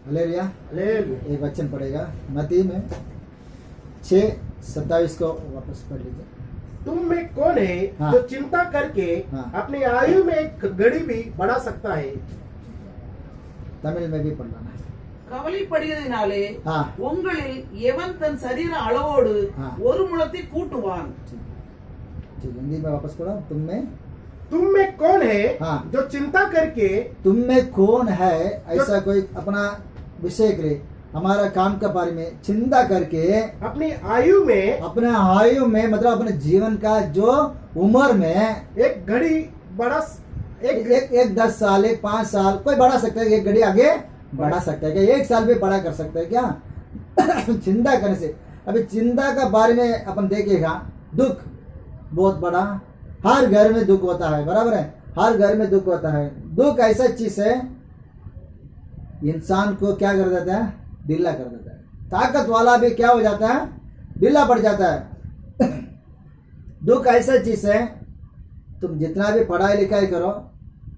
Hallelujah. Hallelujah. एक वचन पड़ेगा मत्ती में 6:27 को वापस पढ़ लीजिए। तुम में कौन है हाँ। जो चिंता करके हाँ। अपनी आयु में एक घड़ी भी बढ़ा सकता है। तमिल में भी पढ़ लेना है। கவலைப்படுகிறதினாலே हाँ உங்களில் எவன் தன் சரீர அளவோடு हाँ। ஒரு முழத்தை கூட்டுவான்। ठीक ठीक, हिंदी में वापस पढ़ो। तुम में कौन है हाँ। जो चिंता करके तुम में कौन है ऐसा कोई अपना विषय के लिए हमारा काम का बारे में चिंता करके अपनी आयु में अपने आयु में मतलब अपने जीवन का जो उम्र में एक घड़ी बढ़ा एक 10 साल, एक 5 साल कोई बढ़ा सकता है, एक घड़ी आगे बढ़ा सकता है क्या? 1 साल भी बढ़ा कर सकता है क्या? चिंता करने से। अभी चिंता का बारे में अपन देखेगा, दुख बहुत बड़ा, हर घर में दुख होता है, बराबर है, हर घर में दुख होता है। दुख ऐसा चीज है इंसान को क्या कर देता है, ढीला कर देता है। ताकत वाला भी क्या हो जाता है, ढीला पड़ जाता है। दुख ऐसा चीज है, तुम जितना भी पढ़ाई लिखाई करो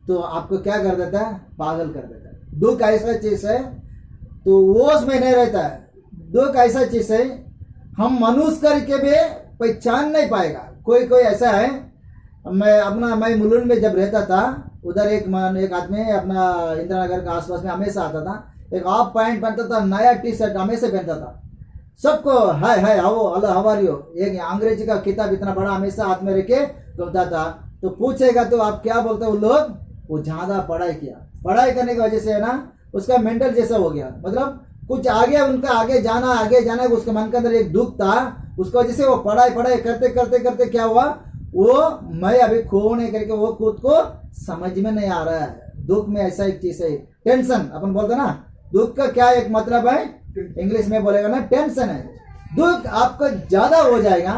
तो आपको क्या कर देता है, पागल कर देता है। दुख ऐसा चीज है तो होश में नहीं रहता है। दुख ऐसा चीज है हम मनुष्य करके भी पहचान नहीं पाएगा। कोई कोई ऐसा है, मैं मुलुंड में जब रहता था उधर एक आदमी अपना इंदिरा नगर के आसपास में हमेशा आता था, एक हाफ पैंट पहनता था, नया टी शर्ट हमेशा पहनता था। सबको हाय हाय हाओ हेलो हाउ आर यू, एक अंग्रेजी का किताब इतना बड़ा हमेशा हाथ में रख के घूमता था। तो पूछेगा तो आप क्या बोलते हो लोग, वो ज्यादा पढ़ाई किया, पढ़ाई करने की वजह से है ना उसका मेंटल जैसा हो गया, मतलब कुछ आगे उनका आगे जाना उसके मन के अंदर एक दुख था, उसकी वजह से वो पढ़ाई करते करते करते क्या हुआ, वो मैं अभी कौन है करके वो खुद को समझ में नहीं आ रहा है। दुख में ऐसा एक चीज है, टेंशन अपन बोलते ना, दुख का क्या एक मतलब है, इंग्लिश में बोलेगा ना टेंशन है। दुख आपका ज्यादा हो जाएगा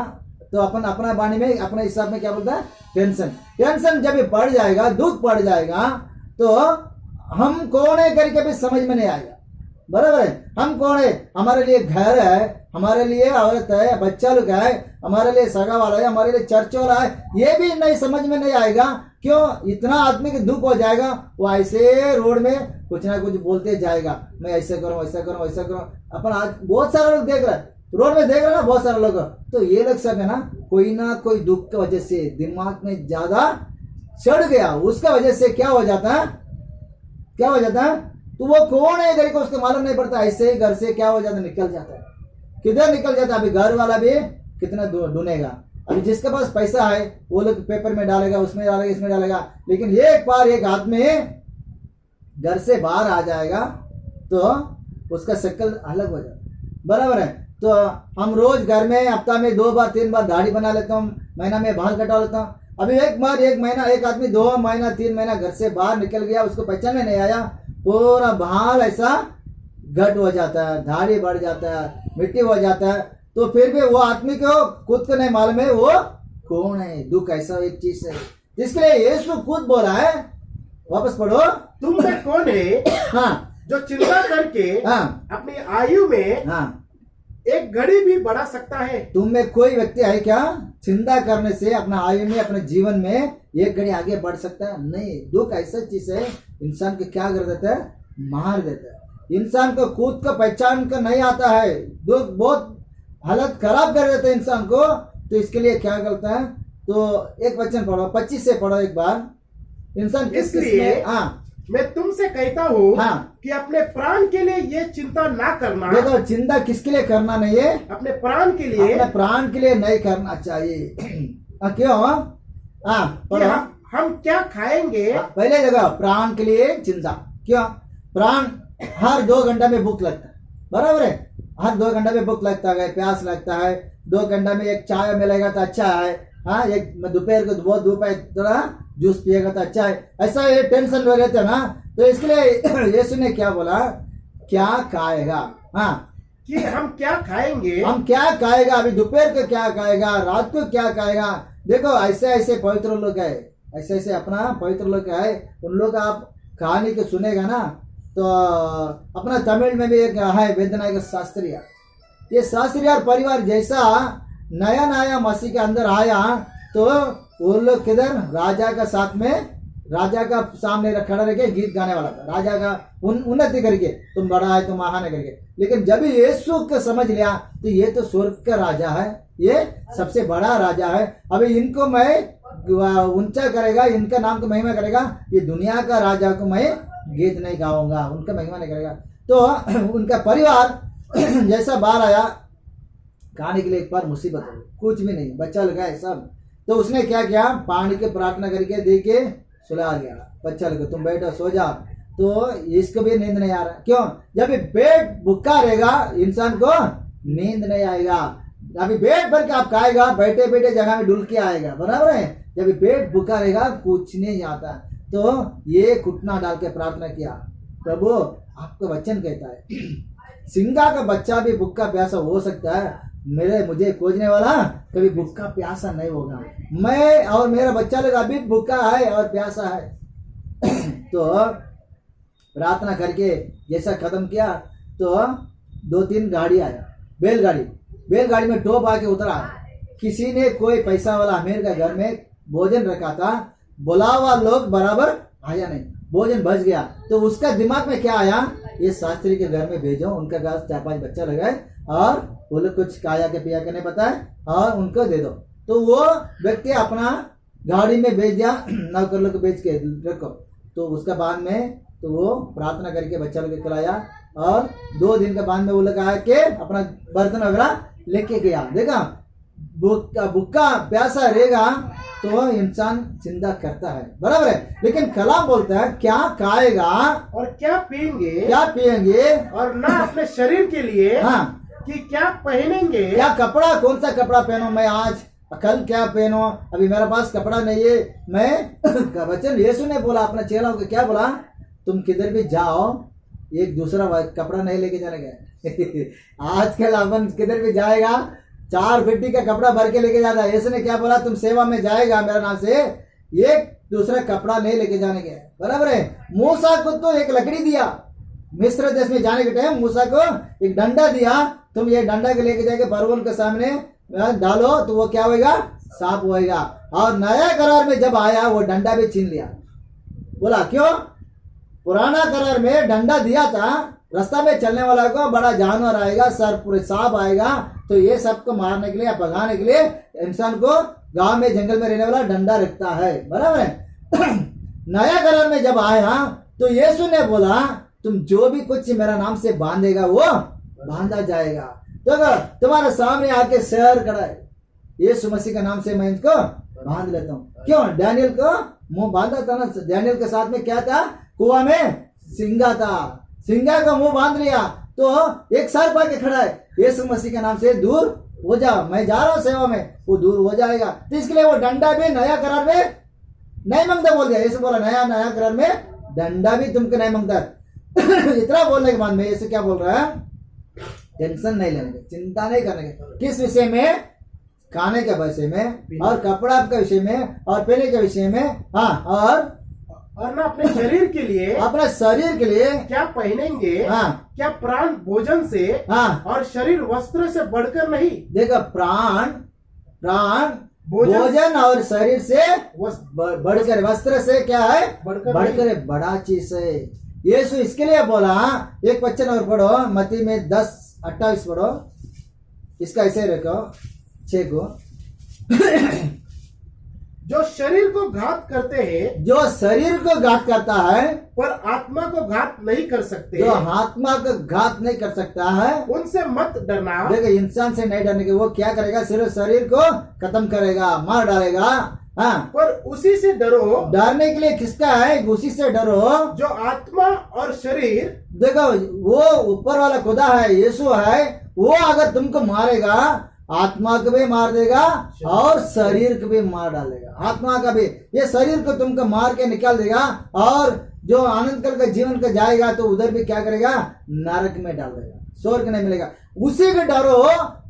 तो अपन अपना वाणी में अपने हिसाब में क्या बोलता है, टेंशन। टेंशन जब बढ़ जाएगा, दुख बढ़ जाएगा तो हम कौन है करके भी समझ में नहीं आएगा, बराबर है। हम कौन है, हमारे लिए घर है, हमारे लिए औरत है, बच्चा लोग है, हमारे लिए सगा वाला है, हमारे लिए चर्च वाला है, ये भी नहीं समझ में नहीं आएगा। क्यों? इतना आदमी के दुख हो जाएगा, वो ऐसे रोड में कुछ ना कुछ बोलते जाएगा, मैं ऐसे करूं ऐसा करूं ऐसा करूं। अपन आज बहुत सारे लोग देख रहे हैं, रोड में देख रहे हैं ना बहुत सारे लोग, तो ये लोग सब है ना कोई ना कोई दुख की वजह से दिमाग में ज्यादा चढ़ गया, उसका वजह से क्या हो जाता है, क्या हो जाता है, तो वो कौन है घर को उसको मालूम नहीं पड़ता, ऐसे ही घर से क्या हो जाता है, निकल जाता है। किधर निकल जाता है, अभी घर वाला भी कितना ढूंढेगा। अभी जिसके पास पैसा है वो लोग पेपर में डालेगा, उसमें डालेगा, इसमें डालेगा, लेकिन एक बार एक आदमी घर से बाहर आ जाएगा तो उसका शक्ल अलग हो जाता है, बराबर है। तो हम रोज घर में हफ्ता में 2 बार 3 बार दाढ़ी बना लेता हूँ, महीना में बाल कटा लेता हूँ। अभी एक बार एक महीना एक आदमी 2 महीना 3 महीना घर से बाहर निकल गया, उसको पहचान में नहीं आया, पूरा बाल ऐसा घट हो जाता है, दाढ़ी बढ़ जाता है, मिट्टी हो जाता है, तो फिर भी वो आदमी को खुद को नहीं मालूम है वो कौन है। दुख ऐसा एक चीज है जिसके लिए यीशु खुद बोला है, वापस पढ़ो, तुम में कौन है हाँ जो चिंता करके हाँ अपनी आयु में हाँ, एक घड़ी भी बढ़ा सकता है। तुम में कोई व्यक्ति है क्या चिंता करने से अपना आयु में अपने जीवन में एक घड़ी आगे बढ़ सकता है? नहीं। दुख ऐसा चीज है इंसान को क्या कर देता है, मार देता है। इंसान को खुद को पहचान कर नहीं आता है, दुख बहुत हालत खराब कर देता है इंसान को। तो इसके लिए क्या करता है, तो एक वचन पढ़ो, 25 से पढ़ो एक बार। इंसान किस इसलिए हाँ मैं तुमसे कहता हूँ हाँ। कि अपने प्राण के लिए ये चिंता ना करना। देखो चिंता किसके लिए करना नहीं है, अपने प्राण के लिए, अपने प्राण के लिए नहीं करना चाहिए। क्यों? हाँ कि पढ़ो। हम क्या खाएंगे। पहले जगह प्राण के लिए चिंता क्यों? प्राण हर 2 घंटा में भूख लगता है, बराबर है, हर 2 घंटा में भूख लगता है, प्यास लगता है, 2 घंटा में एक चाय मिलेगा तो अच्छा है, हाँ एक दोपहर को बहुत दोपहर थोड़ा जूस पिएगा तो अच्छा है। ऐसा ये टेंशन में रहते ना, तो इसके लिए यीशु ने क्या बोला, क्या खाएगा, हाँ कि हम क्या खाएंगे, हम क्या खाएगा, अभी दोपहर को क्या खाएगा, रात को क्या खाएगा। देखो ऐसे ऐसे पवित्र लोग है, ऐसे ऐसे अपना पवित्र लोग है, उन लोग आप कहानी को सुनेगा ना तो अपना तमिल में भी एक है वेदनायक शास्त्रीय, ये शास्त्रीय परिवार जैसा नया नया मसीह के अंदर आया तो वो लोग किधर राजा का साथ में राजा का सामने खड़ा रह के गीत गाने वाला था, राजा का उन्नति करके तुम बड़ा है तुम महान है करके। लेकिन जब यीशु को समझ लिया तो ये तो स्वर्ग का राजा है, ये सबसे बड़ा राजा है, अभी इनको मैं ऊंचा करेगा, इनका नाम को महिमा करेगा, ये दुनिया का राजा को मैं गीत नहीं गाऊंगा, उनका महिमा नहीं करेगा। तो उनका परिवार जैसा बाहर आया, खाने के लिए एक बार मुसीबत हो गई, कुछ भी नहीं, बच्चा लगा है सब। तो उसने क्या किया, पानी की प्रार्थना करके दे के सुला दिया, बच्चा लगा तुम बैठो सो जा। तो इसको भी नींद नहीं आ रहा, क्यों? जब पेट भूखा रहेगा इंसान को नींद नहीं आएगा। अभी पेट भर के आप खाएगा, बैठे बैठे जगह में डुल के आएगा, बराबर है। जब पेट भूखा रहेगा कुछ नहीं आता। तो ये घुटना डाल के प्रार्थना किया, प्रभु आपका वचन कहता है सिंगा का बच्चा भी भूखा प्यासा हो सकता है, मुझे खोजने वाला कभी भूखा प्यासा नहीं होगा। मैं और मेरा बच्चा लोग अभी भूखा है और प्यासा है। तो प्रार्थना करके जैसा खत्म किया तो 2-3 गाड़ी आया, बैलगाड़ी में टोप आके उतरा। किसी ने कोई पैसा वाला अमीर का घर में भोजन रखा था, बुला हुआ लोग बराबर आया नहीं, भोजन बच गया। तो उसका दिमाग में क्या आया, ये शास्त्री के घर में भेजो, उनका घर 4-5 बच्चा लगाए और वो लोग कुछ खाया के पिया के नहीं पता है और उनको दे दो। तो वो व्यक्ति अपना गाड़ी में भेज दिया, नौकर लोग को बेच के रखो। तो उसका बाद में तो वो प्रार्थना करके बच्चा लोग को खिलाया और 2 दिन के बाद में वो लोग आया के अपना बर्तन वगैरह लेके गया। देखा भूखा प्यासा रहेगा तो इंसान चिंता करता है, बराबर है। लेकिन कलाम बोलता है क्या खाएगा और क्या पिएंगे और ना अपने शरीर के लिए हाँ कि क्या पहनेंगे, क्या कपड़ा, कौन सा कपड़ा पहनो, मैं आज कल क्या पहनो, अभी मेरे पास कपड़ा नहीं है। मैं वचन यीशु ने बोला अपने चेलों को, क्या बोला, तुम किधर भी जाओ एक दूसरा कपड़ा नहीं लेके जाने आजकल अपन किधर भी जाएगा 4 पेटी का कपड़ा भर के लेके जाता है। यीशु ने क्या बोला, तुम सेवा में जाएगा मेरा नाम से, एक दूसरा कपड़ा नहीं लेके जाने के, बराबर है। मूसा को तो एक लकड़ी दिया, मिस्र देश में जाने के टाइम मूसा को एक डंडा दिया, तुम ये डंडा के लेके जाके फरौन के सामने डालो तो वो क्या होएगा, सांप होएगा। और नया करार में जब आया वो डंडा भी छीन लिया। बोला क्यों, पुराना करार में डंडा दिया था, रास्ता में चलने वाला को बड़ा जानवर आएगा, सर पूरे सांप आएगा, तो ये सबको मारने के लिए या भगाने के लिए इंसान को गांव में जंगल में रहने वाला डंडा रखता है, बराबर है। नया करार में जब आया तो यीशु ने बोला तुम जो भी कुछ मेरा नाम से बांधेगा वो बांधा जाएगा। तो अगर तुम्हारे सामने आके शहर खड़ा है, यीशु मसीह के नाम से मैं इसको बांध लेता हूँ। क्यों, डैनियल को मुंह बांधा था ना, डैनियल के साथ में क्या था, कुआं में सिंगा था, सिंगा का मुंह बांध लिया तो एक सर्प आके खड़ा है, यीशु मसीह के नाम से दूर हो जा, मैं जा रहा हूँ सेवा में, वो दूर हो जाएगा। तो इसके लिए वो डंडा भी नया करार में नहीं मांगता बोल दिया। यीशु बोला नया करार में डंडा भी तुमको नहीं मांगता। इतना बोलने के बाद में यीशु क्या बोल रहा है, टेंशन नहीं लेने के, चिंता नहीं करने के। किस विषय में, खाने के विषय में और कपड़ा के विषय में और पहने के विषय में, हाँ, और ना अपने शरीर के लिए, अपने शरीर के लिए क्या पहनेंगे, हाँ, क्या प्राण भोजन से, हाँ, और शरीर वस्त्र से बढ़कर नहीं। देखो प्राण भोजन और शरीर से बढ़कर, वस्त्र से क्या है, बढ़कर बड़ा चीज है। यीशु इसके लिए बोला, एक वचन और पढ़ो, मत्ती में 10:28 पढ़ो, इसका ऐसे रखो 6 को। जो शरीर को घात करते हैं, जो शरीर को घात करता है पर आत्मा को घात नहीं कर सकते, जो आत्मा को घात नहीं कर सकता है, उनसे मत डरना। देखो इंसान से नहीं डरने के, वो क्या करेगा, सिर्फ शरीर को खत्म करेगा, मार डालेगा। हाँ, पर उसी से डरो। डरने के लिए किसका है, उसी से डरो जो आत्मा और शरीर, देखो वो ऊपर वाला खुदा है, यीशु है, वो अगर तुमको मारेगा आत्मा को भी मार देगा और शरीर को भी मार डालेगा, आत्मा का भी। ये शरीर को तुमको मार के निकाल देगा और जो आनंद कल का जीवन का जाएगा तो उधर भी क्या करेगा, नरक में डाल देगा, स्वर्ग नहीं मिलेगा। उसी को डरो,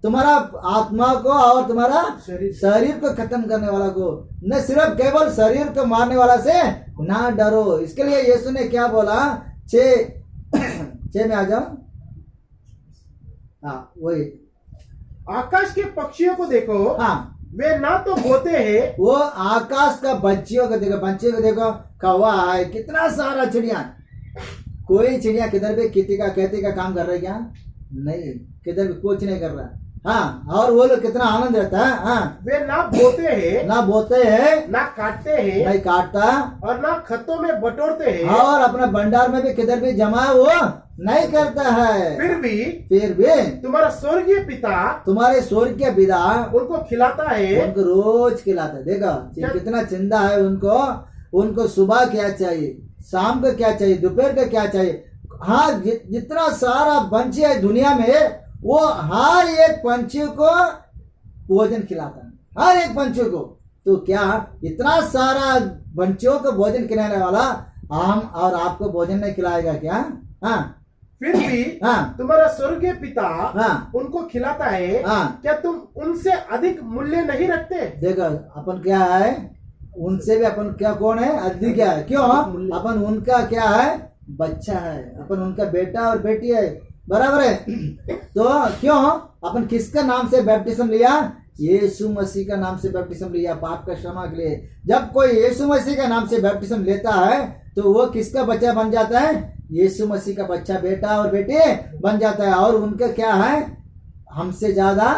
तुम्हारा आत्मा को और तुम्हारा शरीर को खत्म करने वाला को, न सिर्फ केवल शरीर को मारने वाला से ना डरो। इसके लिए यीशु ने क्या बोला, 6 में आ जाओ, हाँ वही, आकाश के पक्षियों को देखो, हाँ, वे ना तो बोते हैं वो आकाश का बच्चियों को देखो कौवा है, कितना सारा चिड़िया। कोई चिड़िया किधर भी खेती का काम कर रहा है क्या? नहीं, किधर भी कुछ नहीं कर रहा। हाँ, और वो लोग कितना आनंद रहता है। हाँ, वे ना बोते हैं, ना बोते हैं, ना काटते हैं, नहीं काटता, और ना खतों में बटोरते हैं, और अपने भंडार में भी किधर भी जमा वो नहीं करता है। फिर भी तुम्हारा स्वर्गीय पिता तुम्हारे स्वर्ग के पिता उनको खिलाता है। उनको रोज खिलाता है। देखो कितना चिंता है उनको सुबह क्या चाहिए, शाम को क्या चाहिए, दोपहर को क्या चाहिए। हाँ, जितना सारा पंछी है दुनिया में, वो हर एक पंछी को भोजन खिलाता है, हर एक पंछी को। तो क्या इतना सारा पंछियों को भोजन खिलाने वाला हम और आपको भोजन नहीं खिलाएगा क्या? हाँ, फिर भी तुम्हारा स्वर्गीय पिता उनको खिलाता है। क्या तुम उनसे अधिक मूल्य नहीं रखते? देखो अपन क्या है, उनसे भी अपन क्या कौन है, अधिक क्या है? क्यों? अपन उनका क्या है, बच्चा है, अपन उनका बेटा और बेटी है, बराबर है। तो क्यों अपन किसका नाम से बैप्टिज्म लिया? यीशु मसीह का नाम से बैप्टिज्म लिया, पाप का क्षमा के लिए। जब कोई यीशु मसीह का नाम से बैप्टिज्म लेता है तो वो किसका बच्चा बन जाता है? यीशु मसीह का बच्चा, बेटा और बेटे बन जाता है। और उनका क्या है, हमसे ज्यादा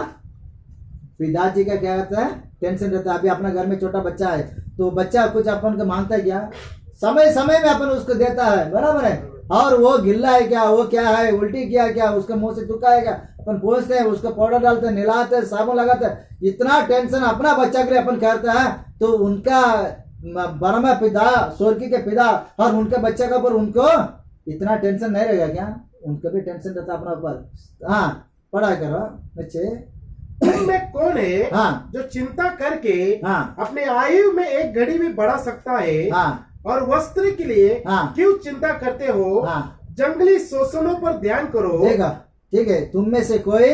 पिताजी का क्या रहता है, टेंशन रहता है। अभी अपना घर में छोटा बच्चा है तो बच्चा कुछ अपन को मांगता है क्या? समय समय में अपन उसको देता है, बराबर है। और वो गिल्ला है क्या, वो क्या है, उल्टी किया क्या, उसका मुंह से थूका है क्या, अपन पूछते हैं, उसको पाउडर डालते हैं, नहलाते हैं, साबुन लगाते हैं। इतना टेंशन अपना बच्चा के लिए अपन करता है, तो उनका परम पिता, स्वर्ग के पिता और उनके बच्चे के ऊपर उनको इतना टेंशन नहीं रहेगा क्या? उनको भी टेंशन रहता अपना ऊपर। हाँ, पढ़ा करो बच्चे। तुम में कौन है जो चिंता करके अपने आयु में एक घड़ी भी बढ़ा सकता है? और वस्त्र के लिए क्यों चिंता करते हो? जंगली शोषणों पर ध्यान करो। देखा, ठीक है, तुम में से कोई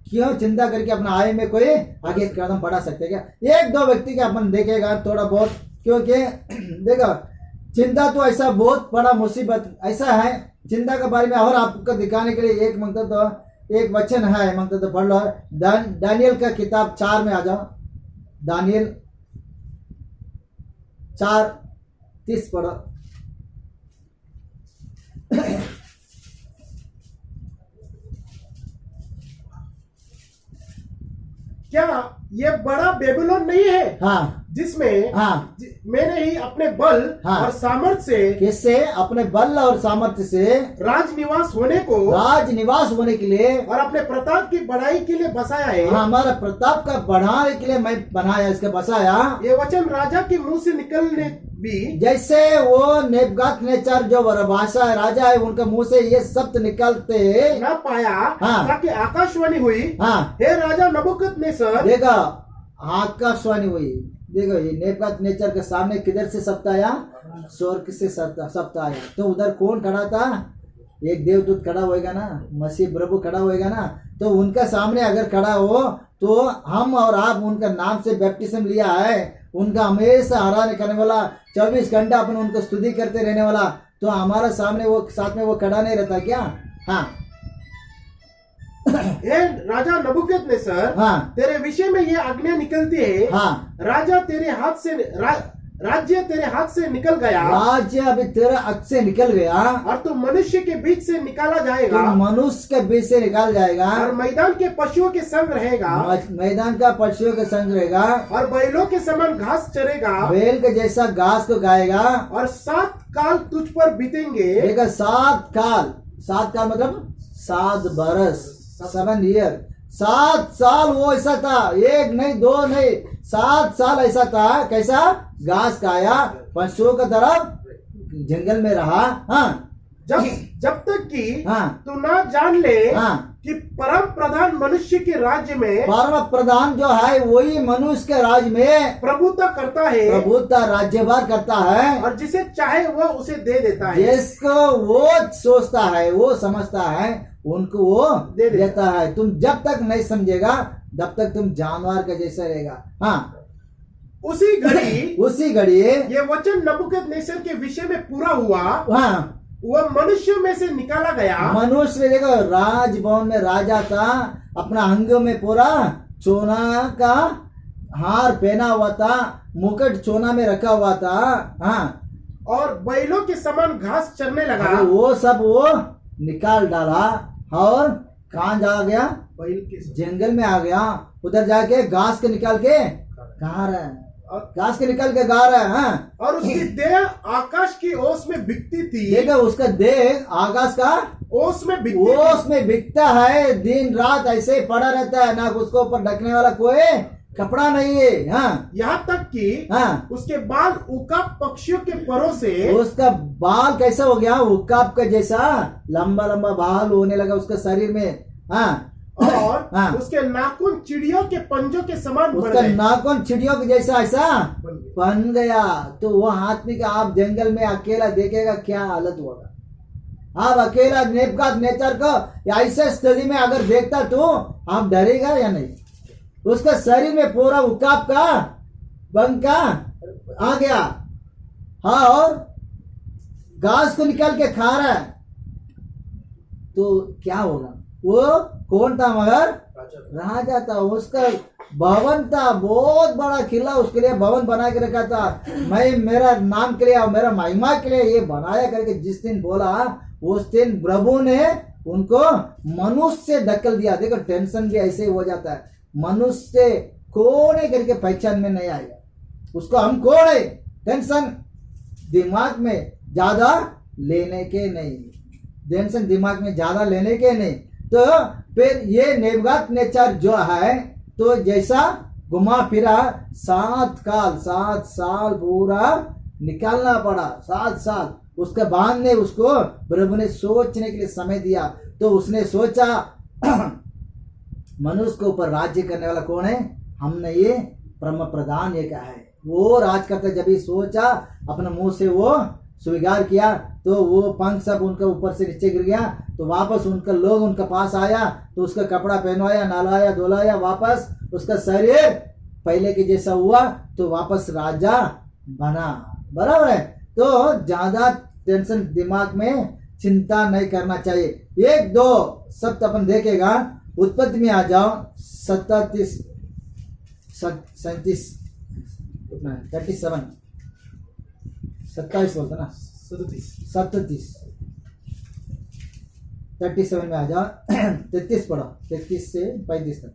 क्यों चिंता करके अपना आयु में कोई आगे कदम बढ़ा सकते क्या? एक दो व्यक्ति का अपन देखेगा थोड़ा बहुत, क्योंकि देखो चिंता तो ऐसा बहुत बड़ा मुसीबत ऐसा है। चिंता के बारे में और आपको दिखाने के लिए एक मंत्र तो एक वचन है, मंत्र तो पढ़ लो। दानियल का किताब 4 में आ जाओ। दानियल 4:30 पढ़ो। क्या ये बड़ा बेबीलोन नहीं है? जिसमें मैंने ही अपने बल और सामर्थ्य से, किससे? अपने बल और सामर्थ्य से राजनिवास होने के लिए और अपने प्रताप की बढ़ाई के लिए बसाया है। हमारा प्रताप का बढ़ाने के लिए मैं बनाया, इसके बसाया। ये वचन राजा के मुंह से निकलने भी, जैसे वो नेबुकदनेस्सर जो भाषा राजा है, उनका मुंह से ये शब्द निकलते न पाया, ताकि आकाशवाणी हुई, हे राजा नबूकदनेस्सर। देखा, आकाशवाणी हुई। देखो, ये नेबुकदनेस्सर के सामने किधर से शब्द आया? स्वर्ग से शब्द आया। तो उधर कौन खड़ा था? एक देवदूत खड़ा होएगा ना, मसीह प्रभु खड़ा होएगा ना। तो उनका सामने अगर खड़ा हो तो हम और आप उनका नाम से बैप्टिज्म लिया है, उनका हमेशा आराधना करने वाला, 24 घंटा अपन उनको स्तुति करते रहने वाला, तो हमारा सामने वो साथ में वो खड़ा नहीं रहता क्या? हाँ। राजा नबूकदनेस्सर, तेरे विषय में ये आज्ञा निकलती है। राजा तेरे हाथ से राज्य तेरे हाथ से निकल गया। राज्य अभी तेरे हाथ से निकल गया और तू मनुष्य के बीच से निकाला जाएगा। मनुष्य के बीच से निकाल जाएगा और मैदान के पशुओं के संग रहेगा। मैदान का पशुओं के संग रहेगा और बैलों के समान घास चरेगा। बैल के जैसा घास को खाएगा। और 7 काल तुझ पर बीतेंगे। 7 काल मतलब 7 बरस, 7 ईयर। 7 साल वो ऐसा था, 1 नहीं 2 नहीं, 7 साल ऐसा था। कैसा? घास खाया, पशुओं की तरफ जंगल में रहा। जब तक कि तू ना जान ले कि परम प्रधान मनुष्य के राज्य में, परम प्रधान जो है वही मनुष्य के राज्य में प्रभुता करता है, प्रभुता राज्यभार करता है। और जिसे चाहे वो उसे दे देता है। जिसको वो सोचता है, वो समझता है, उनको वो दे देता है। तुम जब तक नहीं समझेगा तब तक तुम जानवर का जैसा रहेगा। उसी घड़ी ये वचन नबूकदनेस्सर के विषय में पूरा हुआ। वह मनुष्य में से निकाला गया। मनुष्य, देखो, राजभवन में राजा था, अपना अंग में पूरा सोना का हार पहना हुआ था, मुकुट सोना में रखा हुआ था। हाँ, और बैलों के समान घास चरने लगा। अबे वो सब वो निकाल डाला और कहाँ जा गया? बैल के जंगल में आ गया। उधर जाके घास के निकाल के गा रहा है, घास के निकाल के गा रहा है। हाँ, और उसकी देह आकाश की ओस में बिकती थी। देखा उसका देह आकाश का ओस में बिकती थी। ओस में बिकता है, दिन रात ऐसे ही पड़ा रहता है, ना उसको ऊपर ढकने वाला कोई कपड़ा नहीं है। हाँ, यहाँ तक कि हाँ, उसके बाल उकाब पक्षियों के परों से। उसका बाल कैसा हो गया? उकाब का जैसा लंबा लंबा बाल होने लगा उसका शरीर में। हाँ, और हाँ, उसके नाखून चिड़ियों के पंजों के समान बढ़ उसका गए। नाखून चिड़ियों के जैसा ऐसा बन गए। बन गया। तो वो आदमी का आप जंगल में अकेला देखेगा क्या हालत होगा? आप अकेला नेचर को ऐसे स्थिति में अगर देखता तो आप डरेगा या नहीं? उसका शरीर में पूरा उकाब का बंका आ गया। हाँ, और घास को निकाल के खा रहा है। तो क्या होगा? वो कौन था? मगर राजा था। उसका भवन था, बहुत बड़ा किला, उसके लिए भवन बना के रखा था। मैं मेरा नाम के लिए और मेरा महिमा के लिए ये बनाया करके जिस दिन बोला, उस दिन प्रभु ने उनको मनुष्य से धक्कल दिया। देखो टेंशन भी ऐसे ही हो जाता है, मनुष्य से कौन है करके पहचान में नहीं आएगा उसको हम कौन है। टेंशन दिमाग में ज्यादा लेने के नहीं, टेंशन दिमाग में ज्यादा लेने के नहीं। तो फिर ये नेबूकदनेस्सर जो है, तो जैसा घुमा फिरा 7 साल पूरा निकालना पड़ा। 7 साल उसके बाद ने उसको प्रभु ने सोचने के लिए समय दिया। तो उसने सोचा मनुष्य के ऊपर राज्य करने वाला कौन है? हमने ये परम प्रधान एक है, वो राज करता। जब ही सोचा, अपने मुंह से वो स्वीकार किया, तो वो पंख सब उनके ऊपर से नीचे गिर गया। तो वापस उनका लोग उनके पास आया, तो उसका कपड़ा पहनवाया, नहलाया, धुलाया, वापस उसका शरीर पहले के जैसा हुआ, तो वापस राजा बना। बराबर है? तो ज्यादा टेंशन दिमाग में चिंता नहीं करना चाहिए। 1-2 शब्द अपन देखेगा। उत्पत्ति में आ जाओ 37 27 बोलता ना, 37 में आ जाओ। 33 पढ़ो, 33 से 35 तक।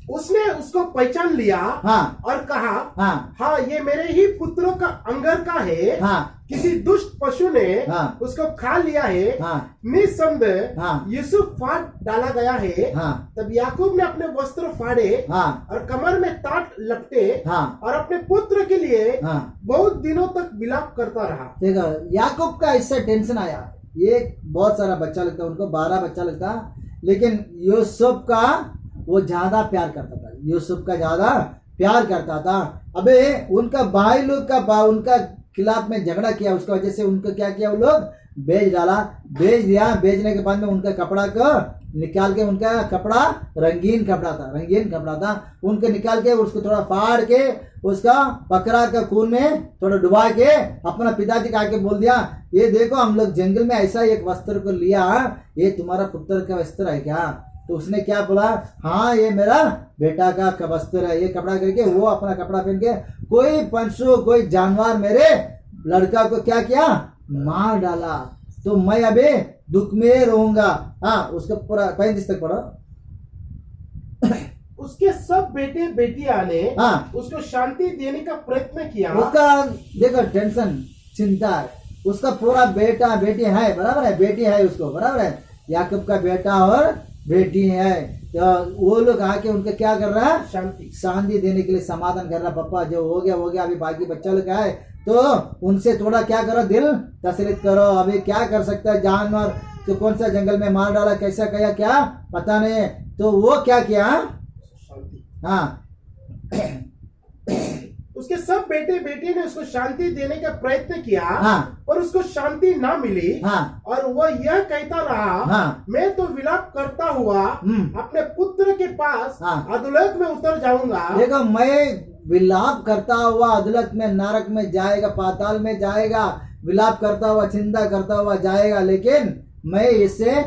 उसने उसको पहचान लिया। हाँ, और कहा, हाँ, हाँ, ये मेरे ही पुत्रों का अंगर का है। हाँ, किसी दुष्ट पशु ने हाँ, उसको खा लिया है। हाँ, निसंदेह हाँ, यूसुफ फाड़ डाला गया है। हाँ, तब याकूब ने अपने वस्त्र फाड़े, हाँ, और कमर में टाट लपटे, हाँ, और अपने पुत्र के लिए हाँ। बहुत दिनों तक विलाप करता रहा। देखो याकूब का इससे टेंशन आया। ये बहुत सारा बच्चा लगता, उनको 12 बच्चा लगता, लेकिन यूसुफ का वो ज्यादा प्यार करता था। यूसुफ का ज्यादा प्यार करता था। अबे उनका भाई लोग का उनका खिलाफ में झगड़ा किया, उसकी वजह से उनको क्या किया, वो लोग बेच डाला, बेच दिया। बेचने के बाद में उनका कपड़ा को निकाल के, उनका कपड़ा रंगीन कपड़ा था, उनके निकाल के उसको थोड़ा फाड़ के, उसका बकरा का खून में थोड़ा डुबा के अपना पिताजी का आके बोल दिया, ये देखो हम लोग जंगल में ऐसा एक वस्त्र को लिया, ये तुम्हारा पुत्र का वस्त्र है क्या? तो उसने क्या बोला, हाँ ये मेरा बेटा का वस्त्र है, ये कपड़ा करके वो अपना कपड़ा पहन के कोई पशु कोई जानवर मेरे लड़का को क्या किया, मार डाला, तो मैं अभी दुख में रहूंगा। हाँ, उसका पूरा 35 तक पढ़ो। उसके सब बेटे बेटियां ने हाँ, उसको शांति देने का प्रयत्न किया। उसका देखो टेंशन चिंता है, उसका पूरा बेटा बेटी है, बराबर है, बेटी है उसको, बराबर है, याकूब का बेटा और बेटी है। तो वो लोग आके उनका क्या कर रहा है, शांति देने के लिए समाधान कर रहा, पापा जो हो गया, अभी बाकी बच्चा लोग है, तो उनसे थोड़ा क्या करो, दिल तसल्ली करो। अभी क्या कर सकता है, जानवर तो कौन सा जंगल में मार डाला, कैसा किया क्या पता नहीं। तो वो क्या किया, हाँ उसके सब बेटे बेटी ने उसको शांति देने का प्रयत्न किया। हाँ, और उसको शांति ना मिली। हाँ, और वह यह कहता रहा, हाँ, मैं तो विलाप करता हुआ अपने पुत्र के पास हाँ, अधोलोक में उतर जाऊंगा। देखो मैं विलाप करता हुआ अधोलोक में, नरक में जाएगा, पाताल में जाएगा, विलाप करता हुआ चिंता करता हुआ जाएगा, लेकिन मैं इससे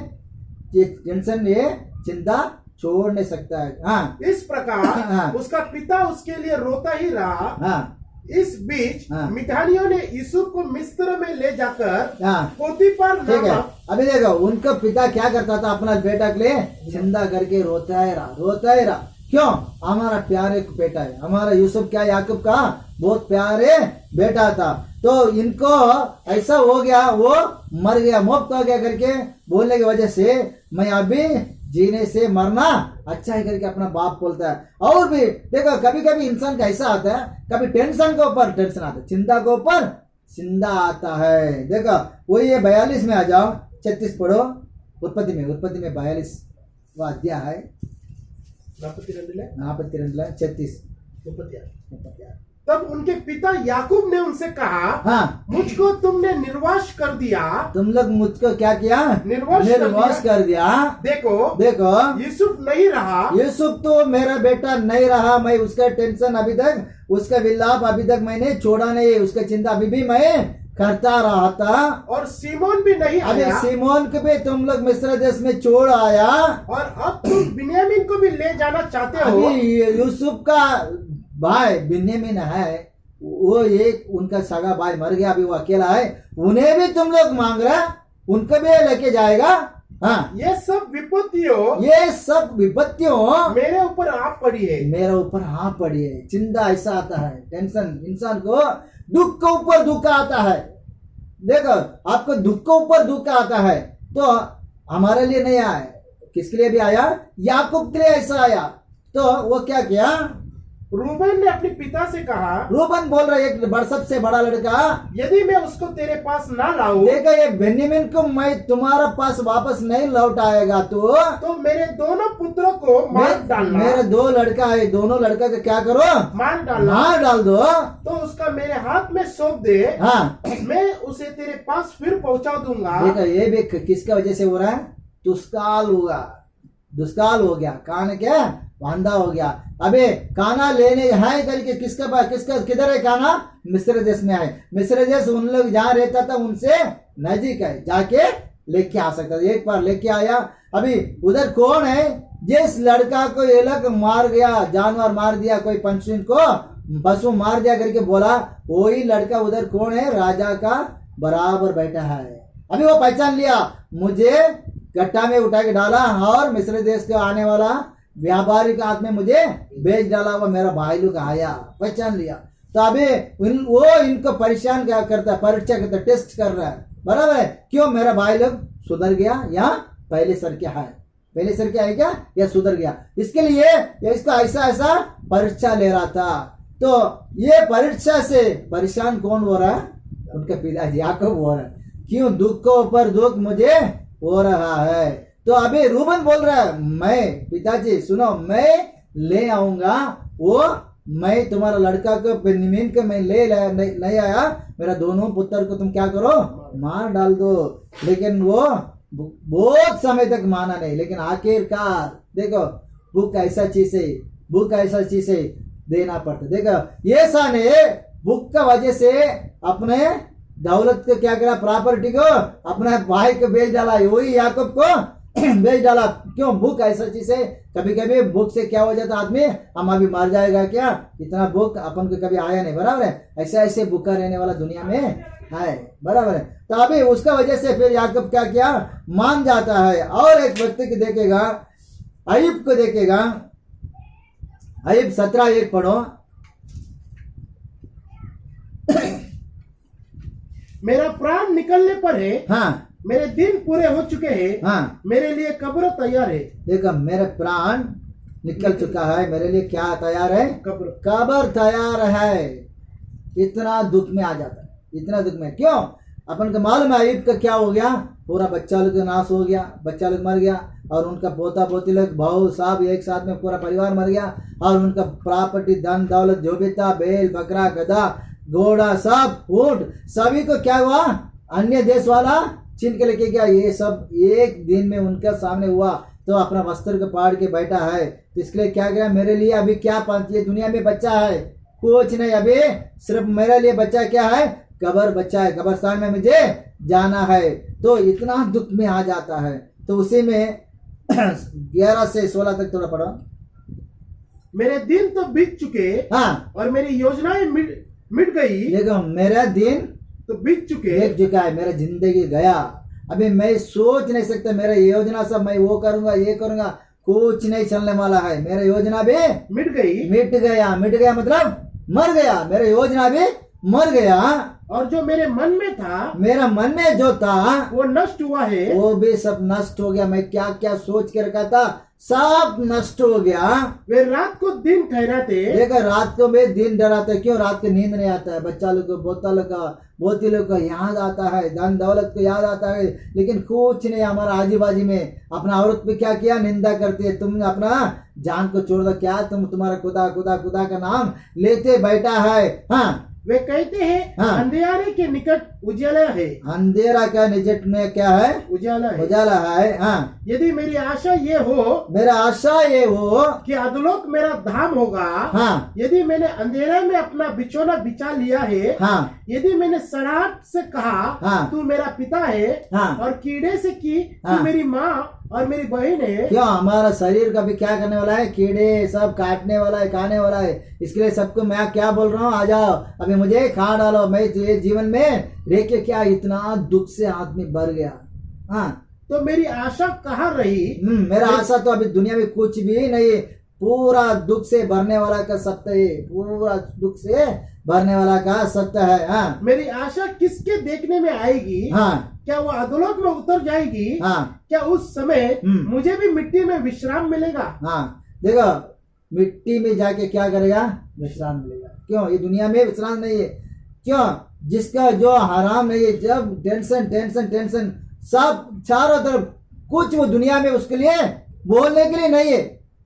टेंशन ये चिंता छोड़ नहीं सकता है। हाँ इस प्रकार हाँ। उसका पिता उसके लिए रोता ही रहा। हाँ इस बीच हाँ। मिठानियों ने यूसुफ को मिस्र में ले जाकर हाँ पोतीफर ठीक है। नामक अभी देखो उनका पिता क्या करता था, अपना बेटा के लिए चिंता करके रोता ही रहा। क्यों? हमारा प्यारे बेटा है, हमारा यूसुफ क्या याकूब का बहुत प्यारे बेटा था, तो इनको ऐसा हो गया, वो मर गया, मुफ्त हो गया करके बोलने की वजह से मैं अभी जीने से मरना अच्छा है करके अपना बाप बोलता है। और भी देखो कभी कभी इंसान का ऐसा आता है, कभी टेंशन के ऊपर टेंशन आता है, चिंता के ऊपर चिंता आता है। देखो वही ये 42 में आ जाओ, 36 पढ़ो, उत्पत्ति में 42 अध्याय है, 36। तब उनके पिता याकूब ने उनसे कहा, हाँ मुझको तुमने निर्वास कर दिया। तुम लोग मुझको क्या किया? निर्वास कर दिया। देखो यूसुफ नहीं रहा। यूसुफ तो मेरा बेटा नहीं रहा, मैं उसका टेंशन अभी तक, उसका विलाप अभी तक मैंने छोड़ा नहीं, उसका चिंता अभी भी मैं करता रहा था। और सीमोन भी नहीं अभी आया। सीमोन को भी तुम लोग मिस्र देश में छोड़ आया, और अब तुम बिन्यामीन को भी ले जाना चाहते हो। अभी यूसुफ का भाई बिन्यामीन है, वो एक उनका सगा भाई मर गया, अभी वो अकेला है, उन्हें भी तुम लोग मांग रहा, उनको भी लेके जाएगा। हाँ ये सब विपत्तियों मेरे ऊपर आप पड़ी है। मेरे ऊपर हाँ पड़ी है। चिंता ऐसा आता है, टेंशन इंसान को दुख के ऊपर दुख आता है। देखो आपको दुख के ऊपर दुख आता है, तो हमारे लिए नहीं आया, किसके लिए भी आया? याकूब के लिए ऐसा आया। तो वो क्या किया? रूबन ने अपने पिता से कहा, रूबन बोल रहा है, एक सबसे बड़ा लड़का, यदि मैं उसको तेरे पास ना लाऊं, देखो ये बेन्यामीन को मैं तुम्हारा पास वापस नहीं लौट आएगा तो मेरे दोनों पुत्रों को मार डालना। मेरे 2 लड़का है, दोनों लड़का का क्या करो? मार डाल दो, तो उसका मेरे हाथ में सौंप दे। हाँ मैं उसे तेरे पास फिर पहुंचा दूंगा। देखो ये भी किसका वजह से हो रहा है? दुष्काल हो गया, कान क्या वांदा हो गया। अबे काना लेने है करके किसका किधर है? काना मिस्र देश में है। मिस्र देश उन लोग जहाँ रहता था उनसे नजदीक है, जाके लेके आ सकता था। एक बार लेके आया। अभी उधर कौन है? जिस लड़का को ये लोग मार गया, जानवर मार दिया, कोई पंछी को पशु मार दिया करके बोला, वही लड़का उधर कौन है? राजा का बराबर बैठा है। अभी वो पहचान लिया, मुझे गट्टा में उठा के डाला और मिस्र देश का आने वाला व्यापारी का हाथ में मुझे बेच डाला, हुआ मेरा भाई लोग आया, पहचान लिया। तो अभी वो इनको परेशान क्या करता है? परीक्षा करता, टेस्ट कर रहा है, बराबर है। क्यों? मेरा भाई लोग सुधर गया या पहले सर क्या है? पहले सर क्या है क्या या सुधर गया? इसके लिए इसको ऐसा परीक्षा ले रहा था। तो ये परीक्षा से परेशान कौन हो रहा है? उनका पिताजी याकूब हो रहा है। क्यों? दुख को ऊपर दुख मुझे हो रहा है। तो अभी रूबन बोल रहा है, मैं पिताजी सुनो, मैं ले आऊंगा, वो मैं तुम्हारा लड़का को बेन्यामीन को मैं नहीं आया, मेरा दोनों पुत्र को तुम क्या करो? मार डाल दो। लेकिन वो बहुत समय तक माना नहीं, लेकिन आखिरकार देखो भूख ऐसा चीज है, देना पड़ता। देखो ये साने भूख का वजह से अपने दौलत को क्या करा? प्रॉपर्टी को अपने भाई को बेच डाला, वही याकूब को बेच डाला। क्यों? भूख ऐसा चीज है, कभी कभी भूख से क्या हो जाता आदमी, हम अभी मर जाएगा क्या? इतना भूख अपन को कभी आया नहीं, बराबर है। ऐसे भूखा रहने वाला दुनिया में है, बराबर है। तो अभी उसका वजह से फिर याकूब क्या किया? मान जाता है। और एक व्यक्ति को देखेगा, अय्यूब को देखेगा। अय्यूब 17:1 पढ़ो। मेरा प्राण निकलने पर है, हाँ मेरे दिन पूरे हो चुके हैं, हाँ मेरे लिए कब्र तैयार है। देखो मेरा प्राण निकल चुका है, मेरे लिए क्या तैयार है? कब्र तैयार है। इतना दुख में आ जाता है, इतना दुख में। क्यों? अपन को मालूम है अय्यूब का क्या हो गया? पूरा बच्चा लोग नाश हो गया, बच्चा लोग मर गया, और उनका पोता पोती लोग भाऊ साहब एक साथ में पूरा परिवार मर गया, और उनका प्रॉपर्टी धन दौलत जो भी था, बैल बकरा गधा घोड़ा सब ऊंट सभी को क्या हुआ? अन्य देश वाला छीन के लेके गया। ये सब एक दिन में उनका सामने हुआ। तो अपना वस्त्र को पाड़ के बैठा है। तो इसके लिए क्या गया? मेरे लिए अभी क्या ये दुनिया में बच्चा है? कुछ नहीं, अभी सिर्फ मेरे लिए बच्चा क्या है? कब्र बच्चा है, कब्रस्तान में मुझे जाना है। तो इतना दुख में आ जाता है। तो उसी में 11 से 16 तक थोड़ा पढ़ो। मेरे दिन तो बीत चुके हाँ और मेरी योजनाएं मिट गई। देखो मेरा दिन तो बीत चुके, देख चुका है, मेरा जिंदगी गया। अभी मैं सोच नहीं सकता मेरा योजना सब मैं वो करूंगा ये करूंगा, कुछ नहीं चलने वाला है। मेरा योजना भी मिट गई। मिट गया मतलब मर गया। मेरा योजना भी मर गया और जो मेरे मन में था, मेरा मन में जो था वो नष्ट हुआ है। वो भी सब नष्ट हो गया। मैं क्या क्या सोच के रखा था सब नष्ट हो गया। वे रात को दिन ठहराते, देखो रात को में दिन डराते, क्यों? रात को नींद नहीं आता है। बच्चा लोग को बोती लोग को याद आता है, धन दौलत को याद आता है, लेकिन कुछ नहीं। हमारा आजी बाजी में अपना औरत पे क्या किया, निंदा करती है। तुम अपना जान को छोड़ दो, क्या तुम्हारा खुदा खुदा खुदा का नाम लेते बैठा है। हाँ वे कहते हैं हाँ। अंधेरे के निकट उजाला है। अंधेरा का निकट में क्या है? उजाला है। उजाला है। हाँ यदि मेरी आशा ये हो, मेरा आशा ये हो कि अधोलोक मेरा धाम होगा। हाँ यदि मैंने अंधेरे में अपना बिछौना बिछा लिया है, हाँ यदि मैंने सराहट से कहा हाँ। तू मेरा पिता है, हाँ। और कीड़े से की हाँ। तू मेरी माँ और मेरी बहन है। क्यों? हमारा शरीर का भी क्या करने वाला है? कीड़े सब काटने वाला है, खाने वाला है। इसके लिए सबको मैं क्या बोल रहा हूँ, आ जाओ अभी मुझे खा डालो। मैं ये जीवन में रह के क्या इतना दुख से आदमी भर गया। हाँ तो मेरी आशा कहाँ रही? मेरा आशा तो अभी दुनिया में कुछ भी नहीं। पूरा दुख से भरने वाला का सत्य है, पूरा दुख से भरने वाला का सत्य है। हाँ मेरी आशा किसके देखने में आएगी? हाँ क्या वो अधोलोक में उतर जाएगी? हाँ क्या उस समय मुझे भी मिट्टी में विश्राम मिलेगा? हाँ देखो मिट्टी में जाके क्या करेगा? विश्राम मिलेगा। क्यों? ये दुनिया में विश्राम नहीं है। क्यों? जिसका जो हराम नहीं है, जब टेंशन टेंशन टेंशन सब चारों तरफ, कुछ वो दुनिया में उसके लिए बोलने के लिए नहीं है,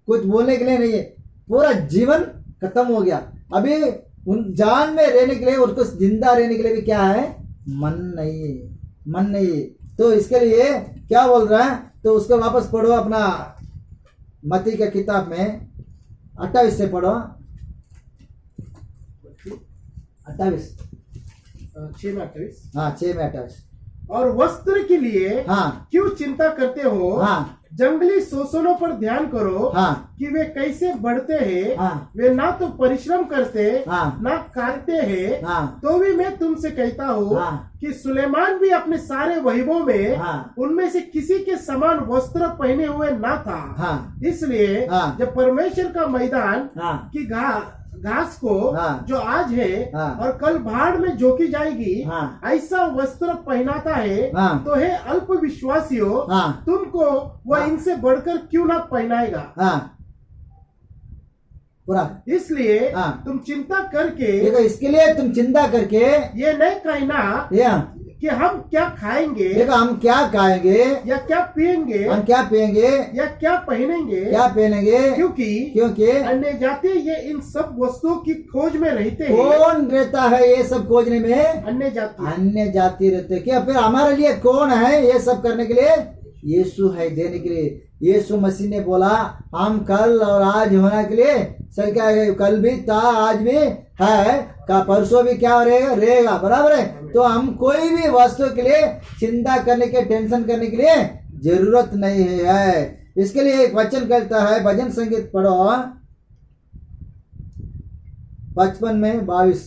कुछ बोलने के लिए नहीं है। पूरा जीवन खत्म हो गया। अभी उन जान में रहने के लिए, उसको जिंदा रहने के लिए भी क्या है? मन नहीं है, मन नहीं है। तो इसके लिए क्या बोल रहा है? तो उसको वापस पढ़ो अपना मत्ती का किताब में 28 से पढ़ो। 28 6 में 28। हाँ 6 में 28। और वस्त्र के लिए हाँ क्यों चिंता करते हो? हाँ जंगली शोषणों पर ध्यान करो हाँ कि वे कैसे बढ़ते हैं। हाँ वे ना तो परिश्रम करते, हाँ ना काटते हैं। हाँ तो भी मैं तुमसे कहता हूँ हाँ कि सुलेमान भी अपने सारे वैभव में हाँ उनमें से किसी के समान वस्त्र पहने हुए ना था। हाँ इसलिए हाँ जब परमेश्वर का मैदान हाँ की घास को हाँ। जो आज है हाँ। और कल भाड़ में झोंकी जाएगी, हाँ। ऐसा वस्त्र पहनाता है, हाँ। तो हे अल्प विश्वासियों, हाँ। तुमको वह इनसे बढ़कर क्यों ना पहनाएगा। हाँ पूरा। इसलिए हाँ। तुम चिंता करके देखो इसके लिए तुम चिंता करके ये नहीं कहना ये कि हम क्या खाएंगे, देखो हम क्या खाएंगे, या क्या पिएंगे, हम क्या पिएंगे, या क्या पहनेंगे, क्या पहनेंगे, क्योंकि अन्य जाति ये इन सब वस्तुओं की खोज में रहते हैं। कौन रहता है ये सब खोजने में? अन्य जाति। अन्य जाति रहते हैं। क्या फिर हमारे लिए कौन है ये सब करने के लिए? यीशु है देने के लिए। यीशु मसीह ने बोला हम कल और आज होने के लिए सर क्या है, कल भी था आज भी है का परसों भी क्या रहेगा, बराबर है। तो हम कोई भी वस्तु के लिए चिंता करने के, टेंशन करने के लिए जरूरत नहीं है। इसके लिए एक वचन कहता है, भजन संगीत पढ़ो 55 में 22।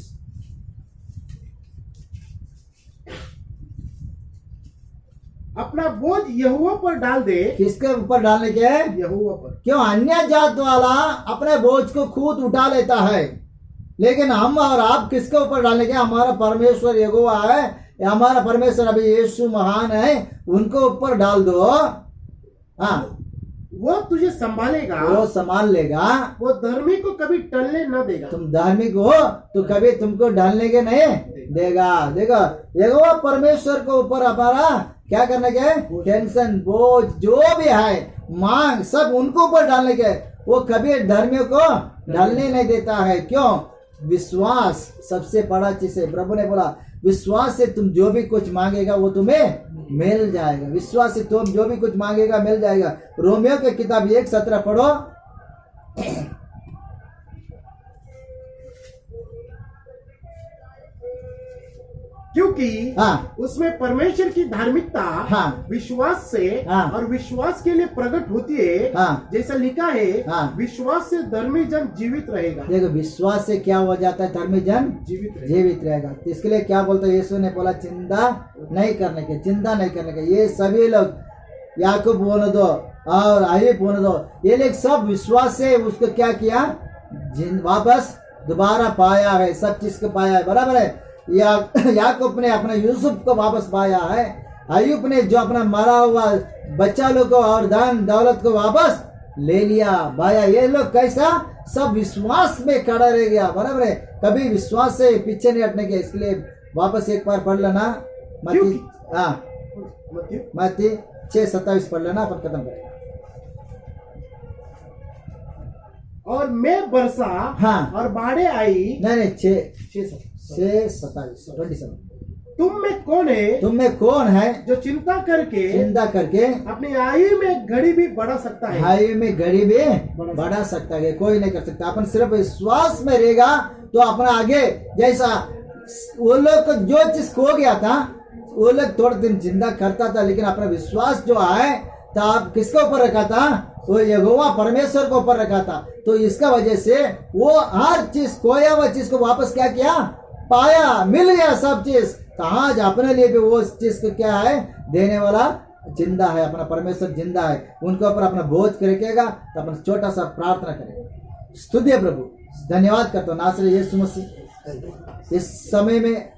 अपना बोझ यहोवा पर डाल दे। किसके ऊपर डालने के? यहोवा पर। क्यों? अन्य जात वाला अपने बोझ को खुद उठा लेता है, लेकिन हम और आप किसके ऊपर डालने के? हमारा परमेश्वर यहोवा है, हमारा परमेश्वर अभी यीशु महान है, उनको ऊपर डाल दो। हाँ वो तुझे संभालेगा, वो संभाल लेगा। वो धर्मी को कभी टलने न देगा। तुम धार्मिक हो तो कभी तुमको ढलने के नहीं देगा। देखो यहोवा परमेश्वर को ऊपर हमारा क्या करने के? टेंशन बोझ जो भी है मांग सब उनको ऊपर डालने के। वो कभी धर्मियों को ढलने नहीं देता है। क्यों? विश्वास सबसे बड़ा चीज है। प्रभु ने बोला विश्वास से तुम जो भी कुछ मांगेगा वो तुम्हें मिल जाएगा। विश्वास से तुम जो भी कुछ मांगेगा मिल जाएगा। रोमियो के किताब 1:17 पढ़ो। क्योंकि हाँ उसमें परमेश्वर की धार्मिकता हाँ विश्वास से हाँ और विश्वास के लिए प्रकट होती है। हाँ जैसा लिखा है, हाँ विश्वास से धर्मी जन जीवित रहेगा। देखो विश्वास से क्या हो जाता है, धर्मी जन जीवित रहेगा। तो इसके लिए क्या बोलता है यीशु ने बोला चिंता नहीं करने के, चिंता नहीं करने के। ये सभी लोग याकूब बोने दो और आयुब बोने दो, ये लोग सब विश्वास से उसको क्या किया, वापस दोबारा पाया है, सब चीज को पाया है, बराबर है। याकूब ने अपने यूसुफ को वापस पाया है, अय्यूब ने जो अपना मरा हुआ बच्चा लोग को और धन दौलत को वापस ले लिया भाया। ये लोग कैसा, सब विश्वास में खड़ा रह गया, बराबर है। कभी विश्वास से पीछे नहीं हटने के। इसके लिए वापस एक बार पढ़ लेना मत्ती 6:27 पढ़ लेना, अपन खत्म करेंगे। और मैं बरसा हाँ और बाढ़े आई। नहीं 6:27 तुम में कौन है, तुम में कौन है जो चिंता करके अपनी आयु में घड़ी भी बढ़ा सकता है। आयु में घड़ी भी बढ़ा सकता है, कोई नहीं कर सकता। अपन सिर्फ विश्वास में रहेगा तो अपना आगे, जैसा वो लोग को जो चीज खो गया था, वो लोग थोड़े दिन जिंदा करता था, लेकिन अपना विश्वास जो है तो आप किसके ऊपर रखा था, वो यहोवा परमेश्वर के ऊपर रखा था। तो इसका वजह से वो हर चीज, खोया हुआ चीज को वापस क्या किया, पाया, मिल गया सब चीज। तो आज अपने लिए भी वो चीज को क्या है, देने वाला जिंदा है, अपना परमेश्वर जिंदा है। उनके ऊपर अपना बोझ रखेगा तो अपन छोटा सा प्रार्थना करेगा। स्तुति प्रभु, धन्यवाद करता हूँ नासरी यीशु मसीह, इस समय में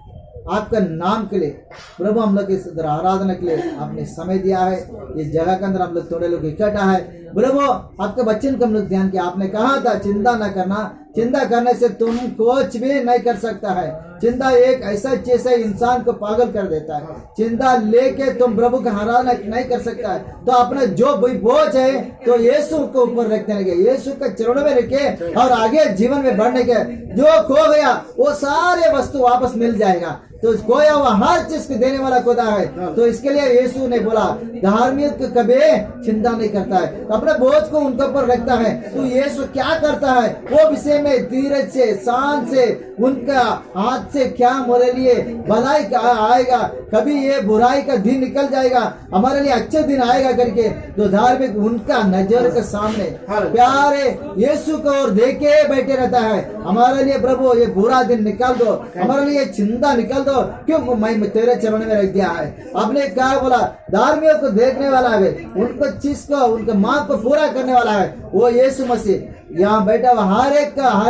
आपका नाम के लिए प्रभु हम लोग इस आराधना के लिए आपने समय दिया है। इस जगह के अंदर हम लोग थोड़े लोग इकट्ठा है प्रभु, आपके बच्चन को हम लोग ध्यान किया। आपने कहा था चिंता न करना, चिंता करने से तुम कुछ भी नहीं कर सकता है। चिंता एक ऐसा चीज है इंसान को पागल कर देता है। चिंता लेके तुम प्रभु का आराधना नहीं कर सकता है। तो अपना जो बोझ है तो यीशु को ऊपर रखने लगे, यीशु के चरणों में रखे और आगे जीवन में बढ़ने के। जो खो गया वो सारे वस्तु वापस मिल जाएगा। तो खोया हुआ हर चीज को देने वाला खुदा है। तो इसके लिए यीशु ने बोला धार्मिक कभी चिंता नहीं करता है, अपने बोझ को उनके ऊपर रखता है। तो यीशु क्या करता है, वो विषय में धीरज से, शांत से, उनका हाथ से क्या हमारे लिए भलाई आएगा, कभी ये बुराई का दिन निकल जाएगा, हमारे लिए अच्छे दिन आएगा करके। तो धार्मिक उनका नजर के सामने प्यारे यीशु को और देखे बैठे रहता है। हमारे लिए प्रभु ये बुरा दिन निकाल दो, हमारे लिए चिंता निकाल दो, क्यों मैं तेरे चरण में रख दिया है। आपने क्या बोला, धार्मिक को देखने वाला है, उनको चीज को, उनके मांग को पूरा करने वाला है वो यीशु मसीह। यहाँ बैठा हुआ हर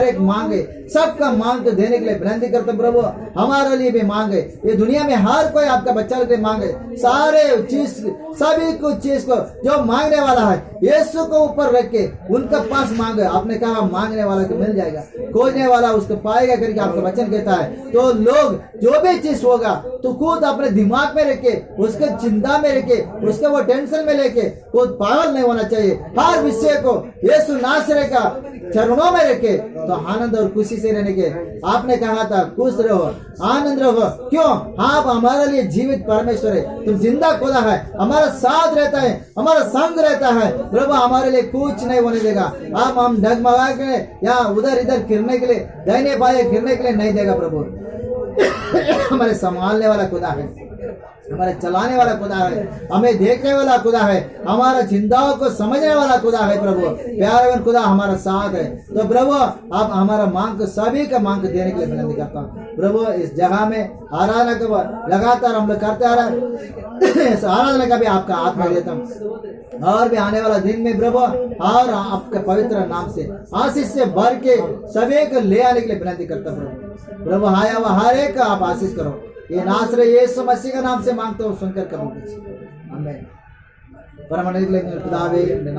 एक मांगे, सबका मांग को देने के लिए विनती करते प्रभु, हमारे लिए भी मांगे। ये दुनिया में हर कोई आपका बच्चा के लिए मांगे, सारे चीज, सभी कुछ चीज को जो मांगने वाला है यीशु को ऊपर रख के उनके पास मांगे। आपने कहा मांगने वाला को मिल जाएगा, खोजने वाला उसको पाएगा करके आपका वचन कहता है। तो लोग जो भी चीज होगा तो खुद अपने दिमाग में रखे, उसके चिंता में रखे, उसके वो टेंशन में लेके वो पागल नहीं होना चाहिए। हर विषय को यीशु नासरी का चरणों में रखे तो आनंद और खुशी से रहने के। आपने कहा था खुश रहो, आनंद रहो, क्यों, आप हमारे लिए जीवित परमेश्वर है, तुम जिंदा खुदा है, हमारा साथ रहता है, हमारा संग रहता है प्रभु, हमारे लिए कुछ नहीं होने देगा। आप हम डगमगा के या उधर इधर गिरने के लिए, दाहिने बाएं गिरने के लिए नहीं देगा प्रभु। हमारे संभालने वाला खुदा है, हमारे चलाने वाला खुदा है, हमें देखने वाला खुदा है, हमारा चिंताओं को समझने वाला खुदा है प्रभु। प्यारे खुदा हमारा साथ है। तो प्रभु आप हमारा मांग को, सभी का मांग को देने के लिए विनती करता हूँ प्रभु। इस जगह में आराधना को लगातार हम लोग करते आ रहे, इस आराधना का भी आपका हाथ में देता हूँ और भी आने वाला दिन में प्रभु, और आपके पवित्र नाम से आशीष से भर के सभी को ले आने के लिए विनती करता हूँ प्रभु। आया हुआ हर एक का आप आशीष करो, ये नासरी यीशु मसीह का नाम से मांगता हूँ, सुनकर कबूल कीजिए, आमीन। परमानंद खुदावे नाम